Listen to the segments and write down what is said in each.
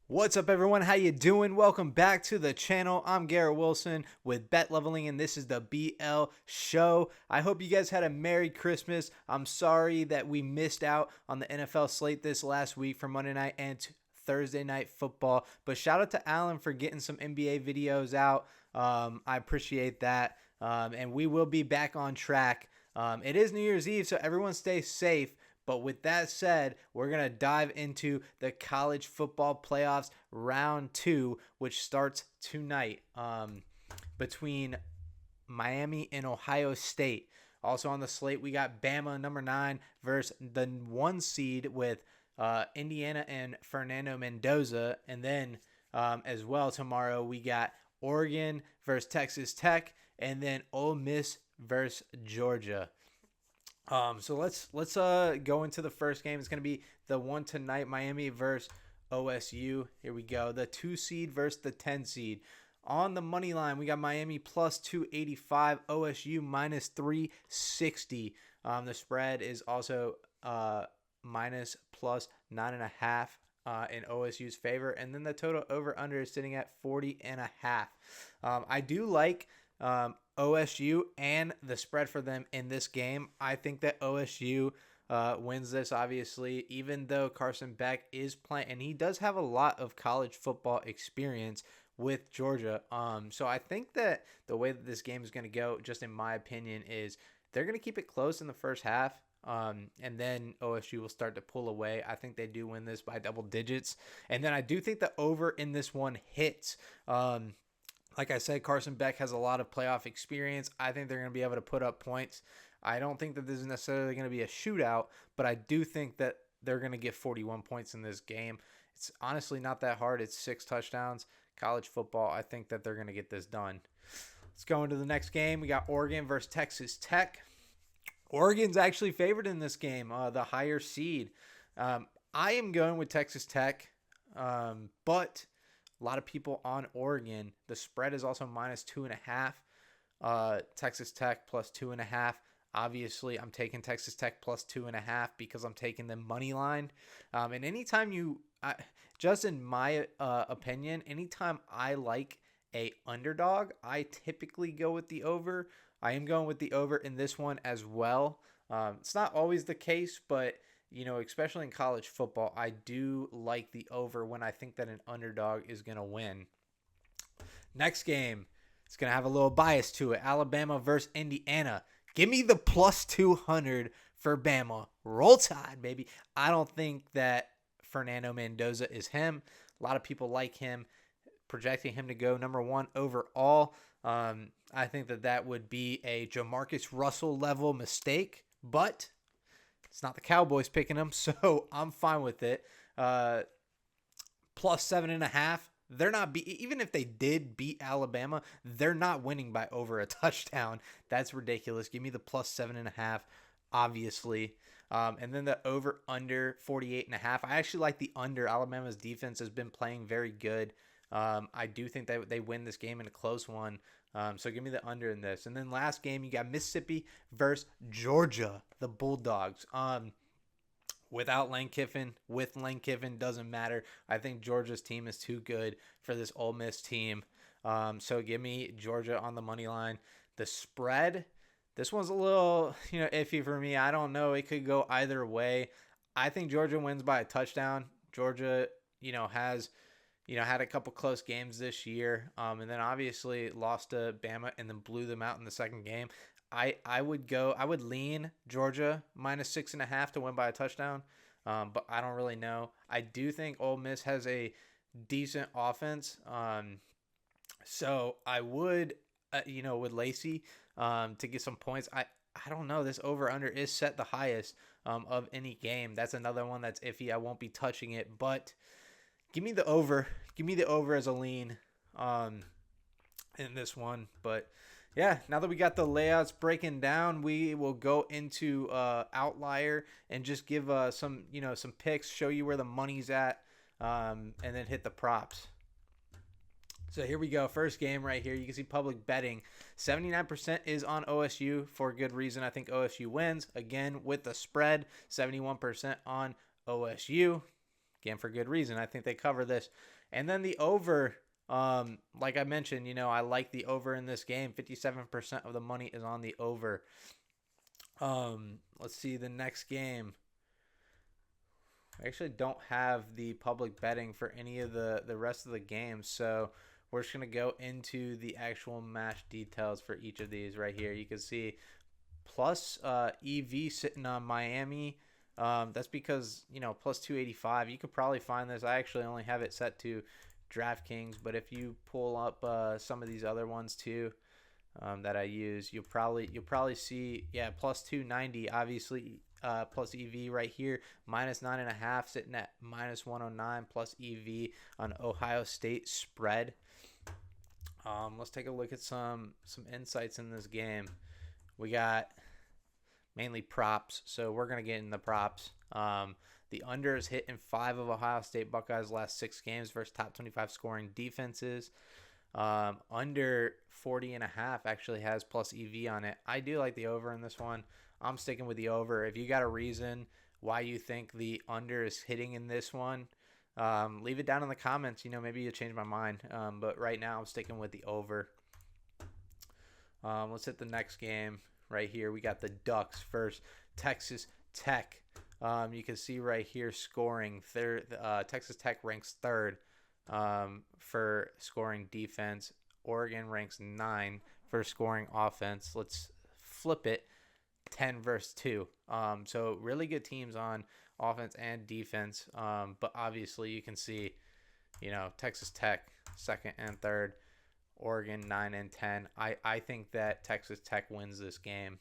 What's up, everyone? How you doing? Welcome back to the channel. I'm Garrett Wilson with Bet Leveling, and this is the BL Show. I hope you guys had a Merry Christmas. I'm sorry that we missed out on the NFL slate this last week for Monday night and Thursday night football. But shout out to Alan for getting some NBA videos out. I appreciate that. And we will be back on track. It is New Year's Eve, so everyone stay safe. But with that said, we're going to dive into the college football playoffs round 2, which starts tonight between Miami and Ohio State. Also on the slate, we got Bama number 9 versus the 1 seed with Indiana and Fernando Mendoza. And then as well tomorrow, we got Oregon versus Texas Tech, and then Ole Miss versus Georgia. So let's go into the first game. It's gonna be the one tonight, Miami versus OSU. Here we go. The 2 seed versus the 10 seed. On the money line, we got Miami plus 285, OSU minus 360. The spread is also minus plus 9.5 in OSU's favor, and then the total over under is sitting at 40.5. I do like OSU and the spread for them in this game. I think that OSU wins this, obviously, even though Carson Beck is playing, and he does have a lot of college football experience with Georgia. So I think that the way that this game is going to go, just in my opinion, is they're going to keep it close in the first half. And then OSU will start to pull away. I think they do win this by double digits. And then I do think the over in this one hits. Like I said, Carson Beck has a lot of playoff experience. I think they're going to be able to put up points. I don't think that this is necessarily going to be a shootout, but I do think that they're going to get 41 points in this game. It's honestly not that hard. It's 6 touchdowns. College football, I think that they're going to get this done. Let's go into the next game. We got Oregon versus Texas Tech. Oregon's actually favored in this game, the higher seed. I am going with Texas Tech, but a lot of people on Oregon. The spread is also minus 2.5. Texas Tech plus 2.5. Obviously, I'm taking Texas Tech plus 2.5 because I'm taking the money line. And anytime just in my opinion, anytime I like a underdog, I typically go with the over. I am going with the over in this one as well. It's not always the case, but especially in college football, I do like the over when I think that an underdog is going to win. Next game, it's going to have a little bias to it. Alabama versus Indiana. Give me the plus 200 for Bama. Roll Tide, baby. I don't think that Fernando Mendoza is him. A lot of people like him, projecting him to go number 1 overall. I think that would be a Jamarcus Russell level mistake, but it's not the Cowboys picking him, so I'm fine with it. Plus 7.5. They're not even if they did beat Alabama, they're not winning by over a touchdown. That's ridiculous. Give me the plus 7.5, obviously. And then the over under 48.5. I actually like the under. Alabama's defense has been playing very good. I do think that they win this game in a close one. So give me the under in this. And then last game, you got Mississippi versus Georgia, the Bulldogs. Without Lane Kiffin, with Lane Kiffin, doesn't matter. I think Georgia's team is too good for this Ole Miss team. So give me Georgia on the money line. The spread, this one's a little iffy for me. I don't know. It could go either way. I think Georgia wins by a touchdown. Georgia, has had a couple close games this year, and then obviously lost to Bama and then blew them out in the second game. I would lean Georgia minus 6.5 to win by a touchdown, but I don't really know. I do think Ole Miss has a decent offense, so I would, with Lacey, to get some points. I don't know. This over under is set the highest of any game. That's another one that's iffy. I won't be touching it, but give me the over. Give me the over as a lean in this one. But yeah, now that we got the layouts breaking down, we will go into Outlier and just give some picks, show you where the money's at, and then hit the props. So here we go. First game right here. You can see public betting. 79% is on OSU for good reason. I think OSU wins. Again, with the spread, 71% on OSU. Again, for good reason. I think they cover this. And then the over, like I mentioned, I like the over in this game. 57% of the money is on the over. Let's see the next game. I actually don't have the public betting for any of the rest of the games, so we're just going to go into the actual match details for each of these right here. You can see plus EV sitting on Miami. That's because, plus 285. You could probably find this. I actually only have it set to DraftKings, but if you pull up some of these other ones too, that I use, you'll probably see, plus 290, obviously, plus EV right here, minus 9.5, sitting at minus 109, plus EV on Ohio State spread. Let's take a look at some insights in this game. We got mainly props, so we're gonna get in the props. The under is hit in 5 of Ohio State Buckeyes' last 6 games versus top 25 scoring defenses. Under 40.5 actually has plus EV on it. I do like the over in this one. I'm sticking with the over. If you got a reason why you think the under is hitting in this one, leave it down in the comments. Maybe you change my mind. But right now I'm sticking with the over. Let's hit the next game right here. We got the Ducks versus Texas Tech. You can see right here scoring third. Texas Tech ranks third for scoring defense. Oregon ranks 9 for scoring offense. Let's flip it. 10 versus 2. So really good teams on offense and defense. But obviously you can see, Texas Tech second and third. Oregon 9 and 10. I think that Texas Tech wins this game.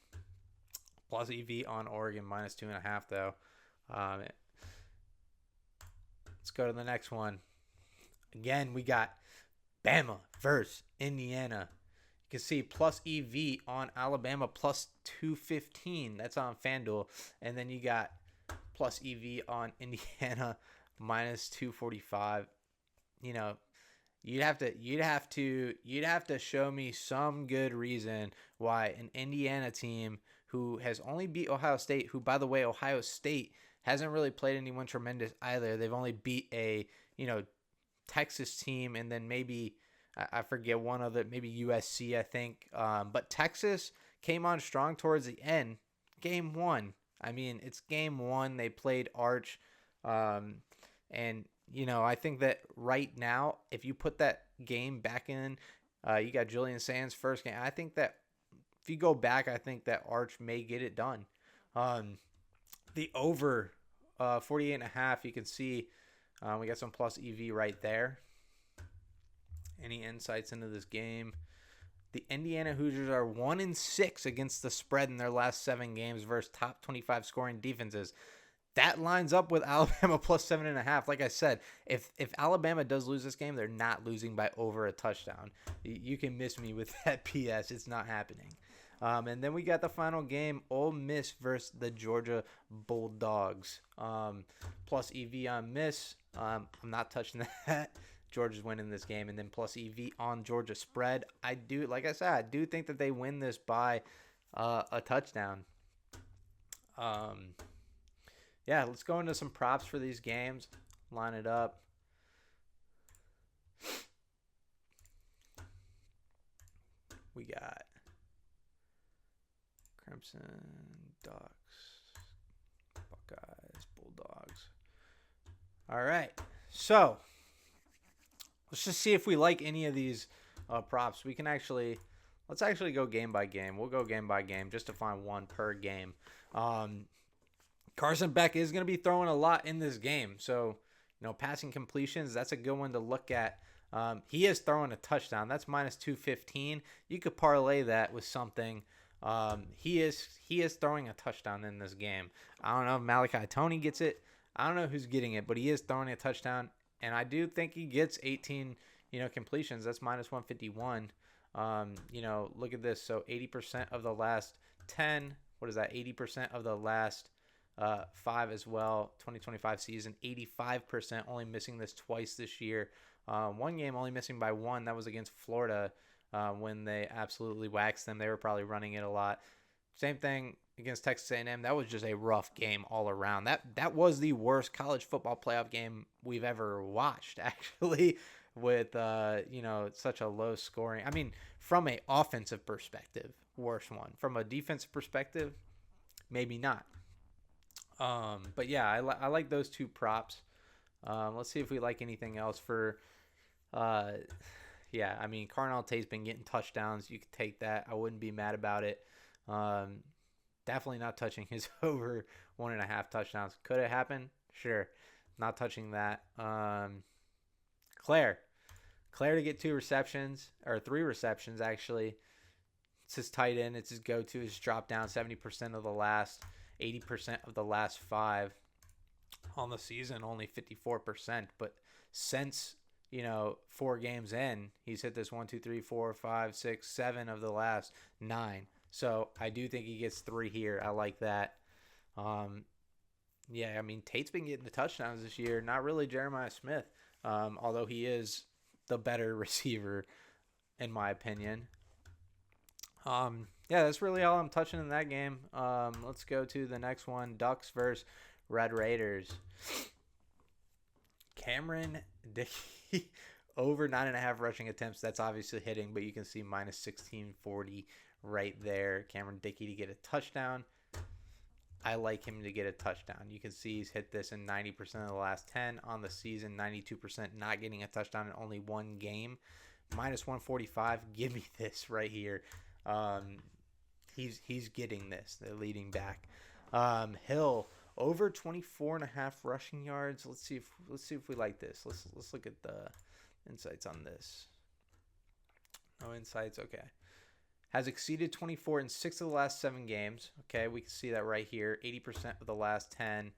Plus EV on Oregon minus 2.5 though. Let's go to the next one. Again, we got Bama versus Indiana. You can see plus EV on Alabama plus 215. That's on FanDuel. And then you got plus EV on Indiana minus 245. You'd have to show me some good reason why an Indiana team who has only beat Ohio State, who, by the way, Ohio State hasn't really played anyone tremendous either. They've only beat a, Texas team, and then maybe I forget one other, maybe USC, I think. But Texas came on strong towards the end. Game 1. I mean, it's game 1. They played Arch. And, I think that right now, if you put that game back in, you got Julian Sands' first game. I think that if you go back, I think that Arch may get it done. The over 48.5, you can see we got some plus EV right there. Any insights into this game? The Indiana Hoosiers are 1-6 against the spread in their last 7 games versus top 25 scoring defenses. That lines up with Alabama plus 7.5. Like I said, if Alabama does lose this game, they're not losing by over a touchdown. You can miss me with that PS. It's not happening. And then we got the final game, Ole Miss versus the Georgia Bulldogs. Plus EV on Miss. I'm not touching that. Georgia's winning this game. And then plus EV on Georgia spread. I do think that they win this by a touchdown. Let's go into some props for these games. Line it up. We got Crimson, Ducks, Buckeyes, Bulldogs. All right. So let's just see if we like any of these props. Let's actually go game by game. We'll go game by game just to find one per game. Carson Beck is going to be throwing a lot in this game. So, passing completions, that's a good one to look at. He is throwing a touchdown. That's minus 215. You could parlay that with something. He is throwing a touchdown in this game. I don't know if Malachi Tony gets it. I don't know who's getting it, but he is throwing a touchdown. And I do think he gets 18, completions. That's minus 151. Look at this. So 80% of the last 10. What is that? 80% of the last 5 as well. 2025 season. 85%. Only missing this twice this year. One game only missing by 1. That was against Florida when they absolutely waxed them. They were probably running it a lot. Same thing against Texas A&M. That was just a rough game all around. That was the worst college football playoff game we've ever watched, actually, with such a low scoring. I mean, from a offensive perspective, worst one. From a defensive perspective, maybe not. But yeah, I like those two props. Let's see if we like anything else for. Uh, yeah, I mean, Carnell Tate's been getting touchdowns. You could take that. I wouldn't be mad about it. Um, Definitely not touching his over 1.5 touchdowns. Could it happen? Sure. Not touching that. Claire. Claire to get 2 receptions, or 3 receptions, actually. It's his tight end. It's his go-to. His drop down 70% of the last, 80% of the last 5. On the season, only 54%. But since, 4 games in, he's hit this 1, 2, 3, 4, 5, 6, 7 of the last 9. So I do think he gets 3 here. I like that. Yeah, I mean, Tate's been getting the touchdowns this year. Not really Jeremiah Smith, although he is the better receiver, in my opinion. Yeah, that's really all I'm touching in that game. Let's go to the next one, Ducks versus Red Raiders. Cameron Dickey over 9.5 rushing attempts. That's obviously hitting, but you can see minus 1640 right there. Cameron Dickey to get a touchdown. I like him to get a touchdown. You can see he's hit this in 90% of the last 10 on the season, 92% not getting a touchdown in only 1 game. Minus 145. Give me this right here. He's getting this. The leading back. Hill over 24.5 rushing yards. Let's see if we like this. Let's look at the insights on this. No insights. Okay. Has exceeded 24 in 6 of the last 7 games. Okay, we can see that right here. 80% of the last 10,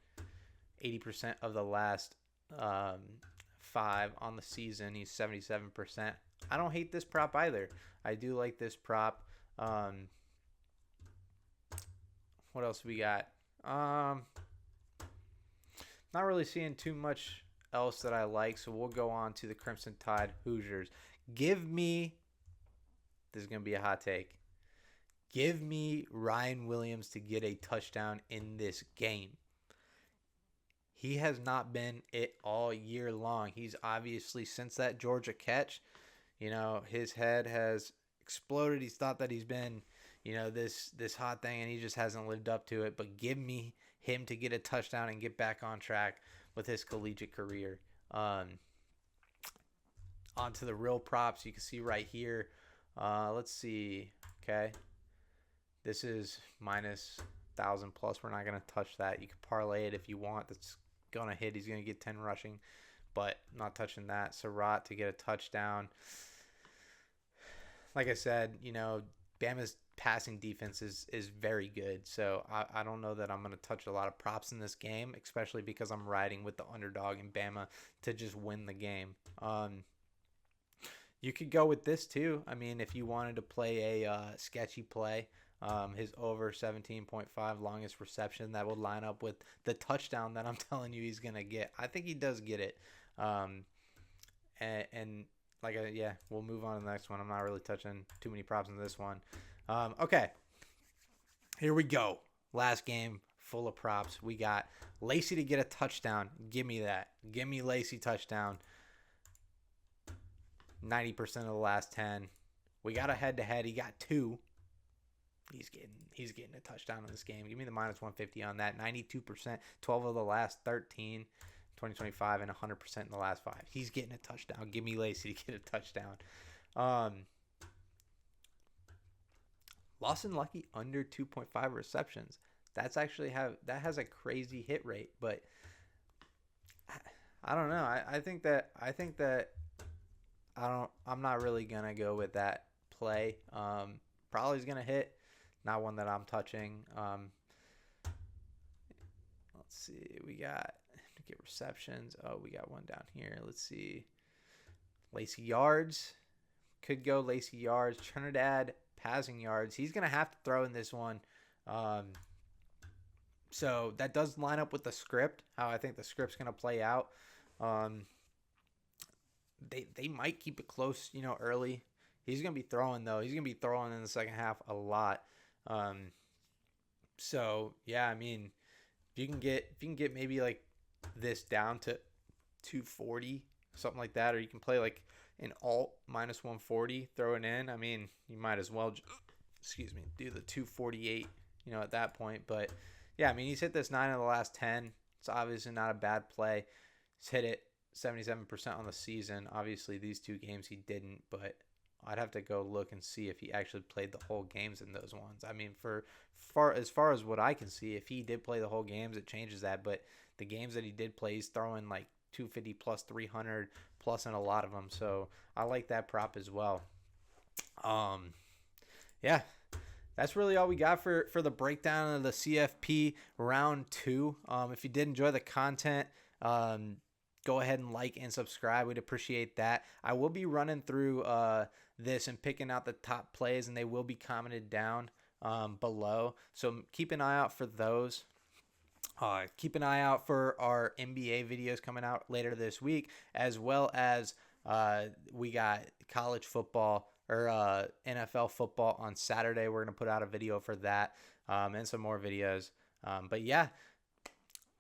80% of the last 5 on the season. He's 77%. I don't hate this prop either. I do like this prop. What else we got? Not really seeing too much else that I like, so we'll go on to the Crimson Tide Hoosiers. Give me, this is going to be a hot take, give me Ryan Williams to get a touchdown in this game. He has not been it all year long. He's obviously, since that Georgia catch, his head has exploded. He's thought that he's been, this hot thing, and he just hasn't lived up to it. But give me him to get a touchdown and get back on track with his collegiate career. On to the real props. You can see right here. Let's see. Okay. This is minus 1,000 plus. We're not going to touch that. You can parlay it if you want. That's going to hit. He's going to get 10 rushing, but not touching that. Surratt to get a touchdown. Like I said, Bama's passing defense is very good. So I don't know that I'm going to touch a lot of props in this game, especially because I'm riding with the underdog in Bama to just win the game. You could go with this too. I mean, if you wanted to play a sketchy play, his over 17.5 longest reception, that would line up with the touchdown that I'm telling you he's going to get. I think he does get it. And we'll move on to the next one. I'm not really touching too many props in this one. Okay, here we go. Last game, full of props. We got Lacey to get a touchdown. Give me that. Give me Lacey touchdown. 90% of the last 10. We got a head-to-head. He got 2. He's getting a touchdown in this game. Give me the minus 150 on that. 92%, 12 of the last 13. 2025 and 100% in the last 5. He's getting a touchdown. Give me Lacey to get a touchdown. Lawson Lucky under 2.5 receptions. That's actually that has a crazy hit rate, but I don't know. I think that I'm not really gonna go with that play. Probably is gonna hit. Not one that I'm touching. Let's see. We got to get receptions. Oh, we got one down here. Let's see. Lacey yards. Could go Lacey yards. Trinidad passing yards. He's going to have to throw in this one. So that does line up with the script, how I think the script's going to play out. They might keep it close, early. He's going to be throwing, though. He's going to be throwing in the second half a lot. So yeah, I mean, if you can get maybe like this down to 240, something like that, or you can play like an alt minus 140, throw it in. I mean, you might as well, excuse me, do the 248, at that point. But yeah, I mean, he's hit this 9 of the last 10. It's obviously not a bad play. He's hit it 77% on the season. Obviously, these two games he didn't, but I'd have to go look and see if he actually played the whole games in those ones. I mean, for far as what I can see, if he did play the whole games, it changes that. But the games that he did play, he's throwing like 250 plus 300 plus in a lot of them. So I like that prop as well. Um, yeah, that's really all we got for the breakdown of the CFP round two. If you did enjoy the content, go ahead and like and subscribe. We'd appreciate that. I will be running through this and picking out the top plays, and they will be commented down below. So keep an eye out for those. Keep an eye out for our NBA videos coming out later this week, as well as we got college football or NFL football on Saturday. We're going to put out a video for that and some more videos. But yeah,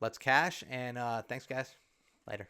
let's cash. And thanks, guys. Later.